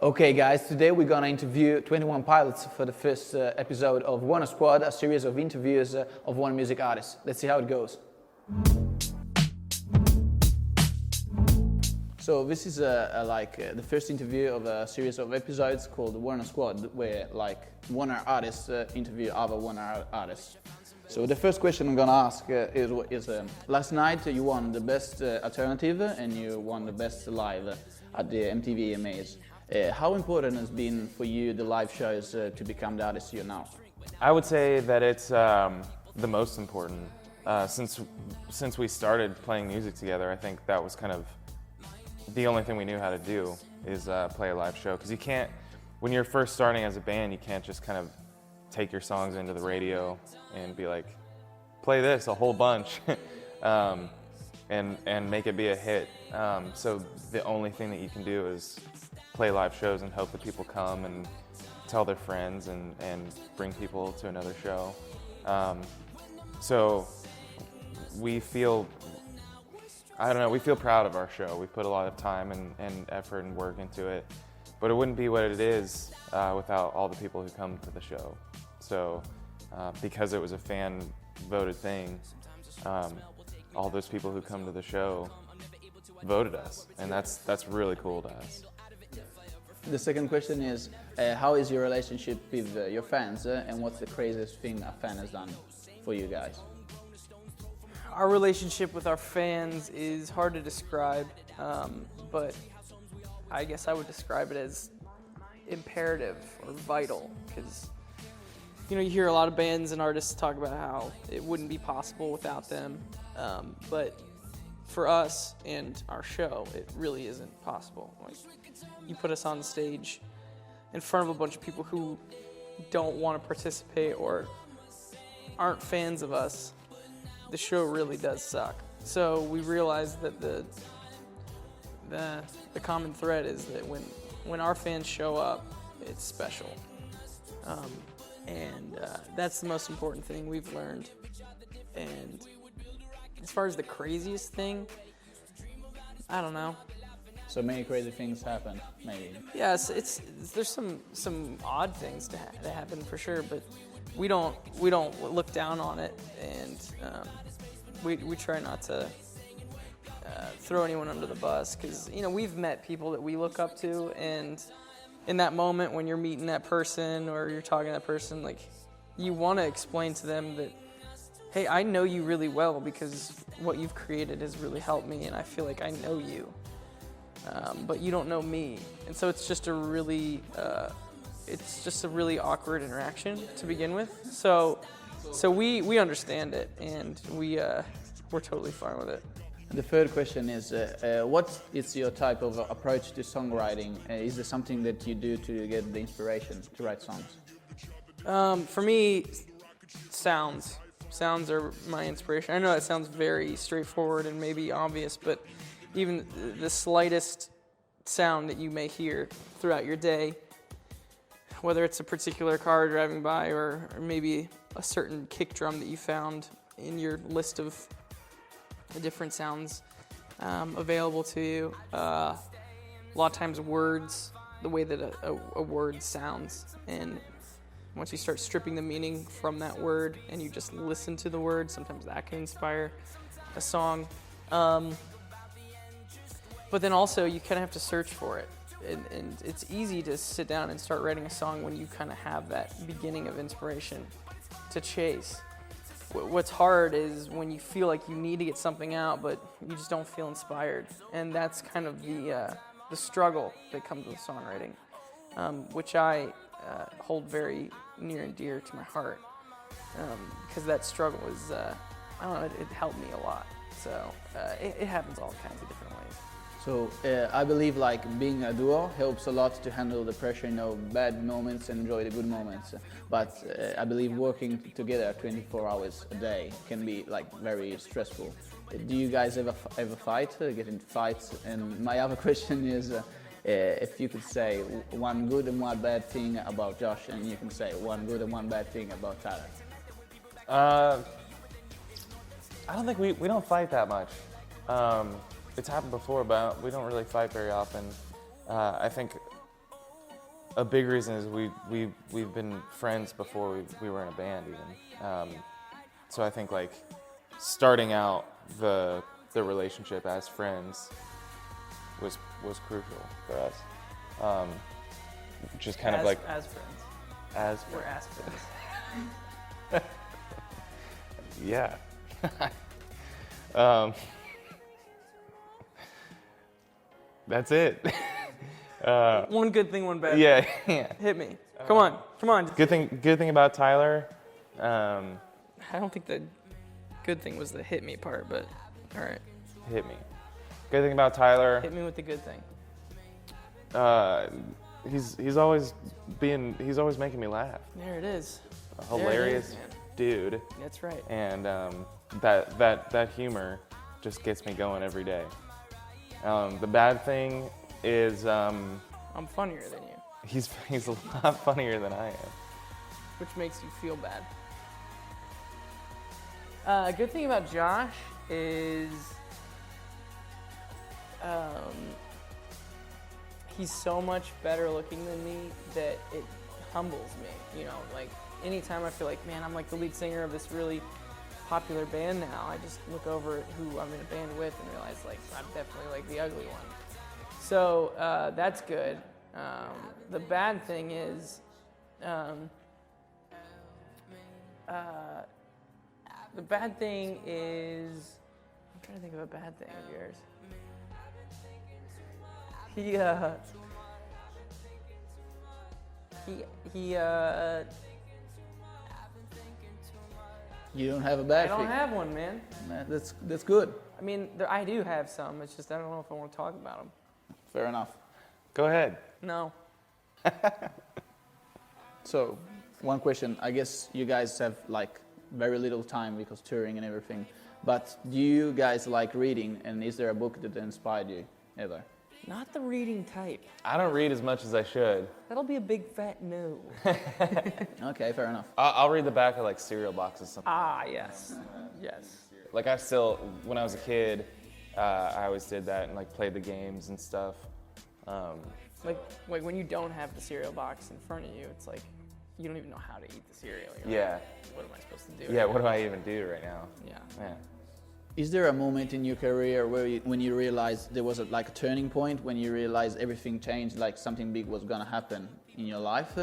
Okay guys, today we're gonna interview 21 pilots for the first episode of One Squad, a series of interviews of one music artist. Let's see how it goes. So this is the first interview of a series of episodes called One Squad, where one artist interview other one artists. So the first question I'm gonna ask is last night you won the best alternative and you won the best live at the MTV AMAs. How important has been for you the live shows to become the artist you're now? I would say that it's the most important. Since we started playing music together, I think that was kind of the only thing we knew how to do is play a live show. Because you can't, when you're first starting as a band, you can't just kind of take your songs into the radio and be like, play this a whole bunch and make it be a hit. So the only thing that you can do is play live shows and hope that people come and tell their friends and bring people to another show. So we feel, we feel proud of our show. We put a lot of time and effort and work into it, but it wouldn't be what it is without all the people who come to the show. So because it was a fan-voted thing, all those people who come to the show voted us, and that's really cool to us. The second question is, how is your relationship with your fans and what's the craziest thing a fan has done for you guys? Our relationship with our fans is hard to describe, but I guess I would describe it as imperative or vital, because you hear a lot of bands and artists talk about how it wouldn't be possible without them, but for us and our show, it really isn't possible. Like, you put us on stage in front of a bunch of people who don't want to participate or aren't fans of us, the show really does suck. So we realized that the common thread is that when our fans show up, it's special. And that's the most important thing we've learned. And as far as the craziest thing, I don't know. So many crazy things happen, maybe. Yes, there's some odd things that happen for sure, but we don't look down on it, and we try not to throw anyone under the bus, because we've met people that we look up to, and in that moment when you're meeting that person or you're talking to that person, like, you want to explain to them that, hey, I know you really well because what you've created has really helped me, and I feel like I know you. But you don't know me, and so it's just a really awkward interaction to begin with. So we understand it, and we're totally fine with it. The third question is, what is your type of approach to songwriting? Is there something that you do to get the inspiration to write songs? For me, sounds are my inspiration. I know that sounds very straightforward and maybe obvious, but even the slightest sound that you may hear throughout your day, whether it's a particular car driving by or maybe a certain kick drum that you found in your list of different sounds available to you. A lot of times words, the way that a word sounds, and once you start stripping the meaning from that word and you just listen to the word, sometimes that can inspire a song. But then also you kind of have to search for it. And it's easy to sit down and start writing a song when you kind of have that beginning of inspiration to chase. What's hard is when you feel like you need to get something out, but you just don't feel inspired. And that's kind of the struggle that comes with songwriting, which I hold very near and dear to my heart, because that struggle is, it helped me a lot. So it happens all kinds of different ways. So I believe being a duo helps a lot to handle the pressure, bad moments and enjoy the good moments. But I believe working together 24 hours a day can be very stressful. Do you guys ever fight, get into fights? And my other question is, if you could say one good and one bad thing about Josh, and you can say one good and one bad thing about Tyler. I don't think we don't fight that much. It's happened before, but we don't really fight very often. I think a big reason is we've been friends before we were in a band even. So I think like starting out the relationship as friends was crucial for us. Just kind of like as friends. As We're as friends. yeah. That's it. One good thing, one bad Yeah, thing. yeah. Hit me. Come on. Good thing about Tyler. I don't think the good thing was the hit me part, but all right. Hit me. Good thing about Tyler. Hit me with the good thing. He's always making me laugh. There it is. A hilarious There it is, man. dude. That's right. And that humor just gets me going every day. The bad thing is I'm funnier than you, he's a lot funnier than I am. which makes you feel bad. A good thing about Josh is he's so much better looking than me that it humbles me. You know, like anytime I feel like, man, I'm like the lead singer of this really popular band now, I just look over at who I'm in a band with and realize like I'm definitely like the ugly one. So that's good. The bad thing is I'm trying to think of a bad thing of yours. You don't have a bad I don't thing. have one, man. Nah, that's good. I mean, I do have some. It's just I don't know if I want to talk about them. Fair enough. Go ahead. No. So, one question. I guess you guys have like very little time because touring and everything. But do you guys like reading? And is there a book that inspired you ever? Not the reading type. I don't read as much as I should. That'll be a big fat no. Okay, fair enough. I'll read the back of like cereal boxes. Something. Ah, yes. Yes. Like I still, when I was a kid, I always did that and like played the games and stuff. Like when you don't have the cereal box in front of you, it's like you don't even know how to eat the cereal. You're Yeah. like, what am I supposed to do? Yeah. What do I even do right now? Yeah. Yeah. Is there a moment in your career where when you realized there was like a turning point, when you realized everything changed, like something big was gonna happen in your life?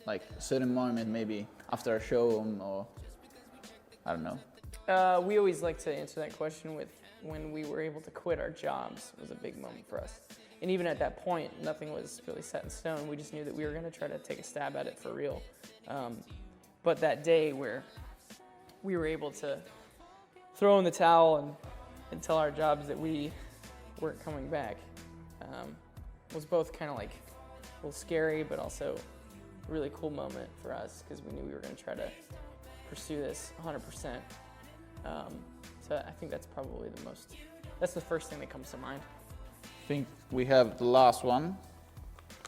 Like a certain moment, maybe after a show or I don't know. We always like to answer that question with when we were able to quit our jobs was a big moment for us. And even at that point, nothing was really set in stone. We just knew that we were going to try to take a stab at it for real. But that day where we were able to throw in the towel and tell our jobs that we weren't coming back was both kind of like a little scary, but also a really cool moment for us because we knew we were going to try to pursue this 100%. So I think that's probably that's the first thing that comes to mind. I think we have the last one.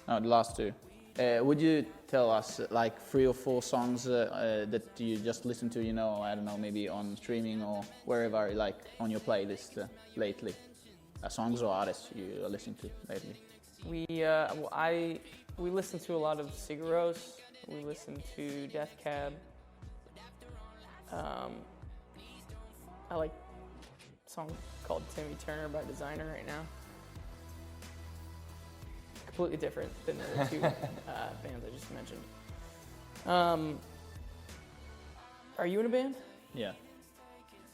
No, the last two. Would you tell us like 3 or 4 songs that you just listen to, you know, I don't know, maybe on streaming or wherever, like on your playlist lately? Songs or artists you are listening to lately? We listen to a lot of Sigur Rós. We listen to Death Cab. I like a song called Timmy Turner by Designer right now. Completely different than the 2 bands I just mentioned. Are you in a band? Yeah.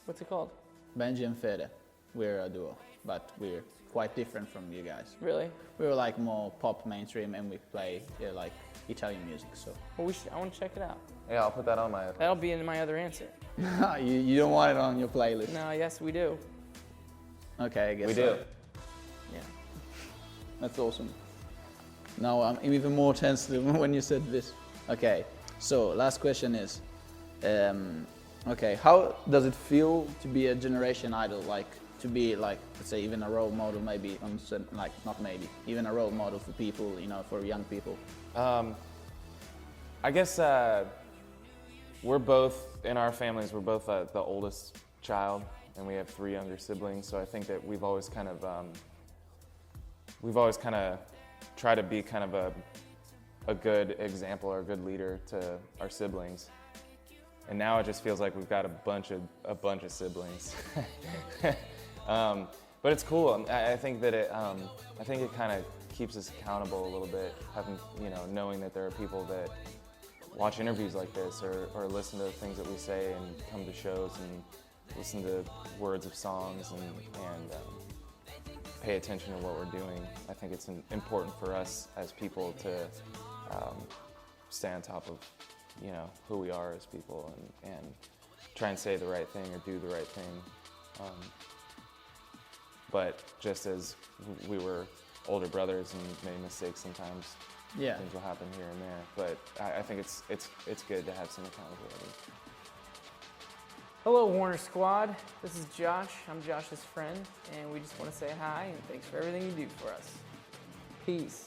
What's it called? Benji and Fede. We're a duo, but we're quite different from you guys. Really? We're like more pop mainstream and we play like Italian music, so. Well, I want to check it out. Yeah, I'll put that on my. That'll be in my other answer. you don't want it on your playlist? No, yes, we do. Okay, I guess We so. do. Yeah. That's awesome. Now I'm even more tense than when you said this. Okay, so last question is, okay, how does it feel to be a generation idol? Like to be like, let's say, even a role model, maybe on like not maybe, even a role model for people, you know, for young people. I guess we're both in our families. We're both the oldest child, and we have 3 younger siblings. So I think that we've always kind of tried to be kind of a good example or a good leader to our siblings. And now it just feels like we've got a bunch of siblings. But it's cool. I think that it kind of keeps us accountable a little bit, having, knowing that there are people that watch interviews like this or listen to the things that we say and come to shows and listen to words of songs and pay attention to what we're doing. I think it's important for us as people to stay on top of, who we are as people and try and say the right thing or do the right thing. But just as we were older brothers and made mistakes sometimes, things will happen here and there. But I think it's good to have some accountability. Hello, Warner Squad. This is Josh. I'm Josh's friend, and we just want to say hi and thanks for everything you do for us. Peace.